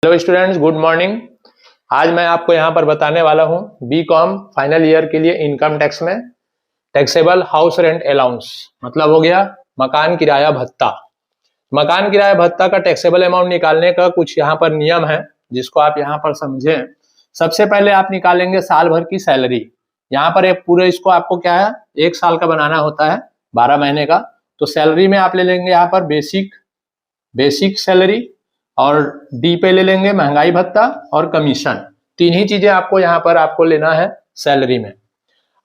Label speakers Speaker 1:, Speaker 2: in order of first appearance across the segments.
Speaker 1: Hello students, good morning. आज मैं आपको यहाँ पर बताने वाला हूँ बीकॉम फाइनल ईयर के लिए इनकम टैक्स में टैक्सेबल हाउस रेंट अलाउंस मतलब हो गया मकान किराया भत्ता। मकान किराया भत्ता का टैक्सेबल अमाउंट निकालने का कुछ यहाँ पर नियम है जिसको आप यहाँ पर समझें। सबसे पहले आप निकालेंगे साल भर की सैलरी। यहाँ पर एक पूरे इसको आपको क्या है, एक साल का बनाना होता है, 12 महीने का। तो सैलरी में आप ले लेंगे यहाँ पर बेसिक सैलरी और डी पे ले लेंगे महंगाई भत्ता और कमीशन। तीन ही चीजें आपको यहाँ पर आपको लेना है सैलरी में।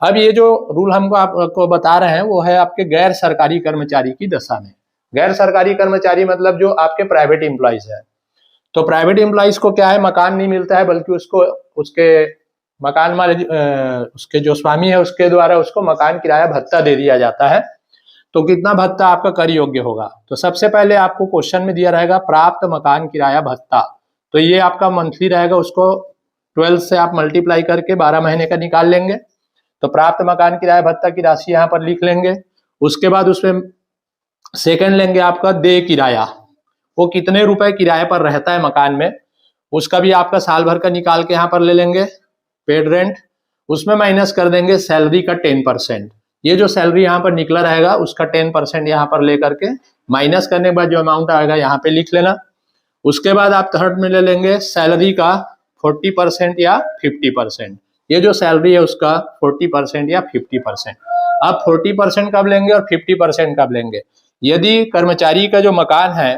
Speaker 1: अब ये जो रूल हमको आपको बता रहे हैं वो है आपके गैर सरकारी कर्मचारी की दशा में। गैर सरकारी कर्मचारी मतलब जो आपके प्राइवेट एम्प्लॉइज है। तो प्राइवेट एम्प्लॉइज को क्या है, मकान नहीं मिलता है बल्कि उसको उसके मकान मालिक उसके जो स्वामी है उसके द्वारा उसको मकान किराया भत्ता दे दिया जाता है। तो कितना भत्ता आपका कर योग्य होगा, तो सबसे पहले आपको क्वेश्चन में दिया रहेगा प्राप्त मकान किराया भत्ता। तो ये आपका मंथली रहेगा, उसको 12 से आप मल्टीप्लाई करके 12 महीने का निकाल लेंगे। तो प्राप्त मकान किराया भत्ता की राशि यहाँ पर लिख लेंगे। उसके बाद उसमें सेकंड लेंगे आपका देय किराया, वो कितने रुपए किराए पर रहता है मकान में, उसका भी आपका साल भर का निकाल के यहाँ पर ले लेंगे। पेड रेंट, उसमें माइनस कर देंगे सैलरी का 10%। ये जो सैलरी यहाँ पर निकला रहेगा उसका 10% यहाँ पर लेकर के माइनस करने के बाद जो अमाउंट आएगा यहाँ पे लिख लेना। उसके बाद आप थर्ड में ले लेंगे सैलरी का 40% या 50%। ये जो सैलरी है उसका 40% या 50%। अब 40% कब लेंगे और 50% कब लेंगे? यदि कर्मचारी का जो मकान है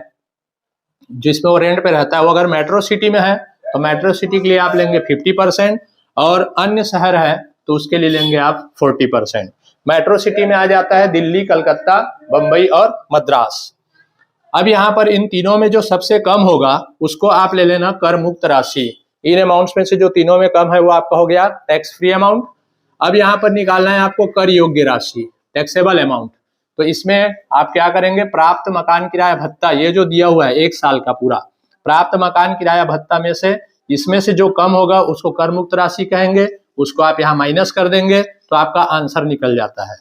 Speaker 1: जिसमें वो रेंट पे रहता है वो अगर मेट्रो सिटी में है तो मेट्रो सिटी के लिए आप लेंगे 50% और अन्य शहर है तो उसके लिए लेंगे आप 40%। मेट्रो सिटी में आ जाता है दिल्ली, कलकत्ता, बंबई और मद्रास। अब यहाँ पर इन तीनों में जो सबसे कम होगा उसको आप ले लेना कर मुक्त राशि। इन अमाउंट्स में से जो तीनों में कम है वो आपका हो गया टैक्स फ्री अमाउंट। अब यहाँ पर निकालना है आपको कर योग्य राशि, टैक्सेबल अमाउंट। तो इसमें आप क्या करेंगे, प्राप्त मकान किराया भत्ता ये जो दिया हुआ है एक साल का पूरा, प्राप्त मकान किराया भत्ता में से इसमें से जो कम होगा उसको कर मुक्त राशि कहेंगे, उसको आप यहाँ माइनस कर देंगे तो आपका आंसर निकल जाता है।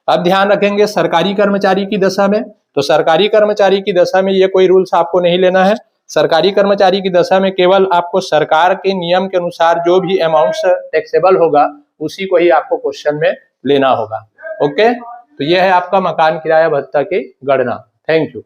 Speaker 1: अब ध्यान रखेंगे सरकारी कर्मचारी की दशा में, तो सरकारी कर्मचारी की दशा में ये कोई रूल्स आपको नहीं लेना है। सरकारी कर्मचारी की दशा में केवल आपको सरकार के नियम के अनुसार जो भी अमाउंट्स टैक्सेबल होगा उसी को ही आपको क्वेश्चन में लेना होगा। ओके, तो यह है आपका मकान किराया भत्ता की गणना। Thank you.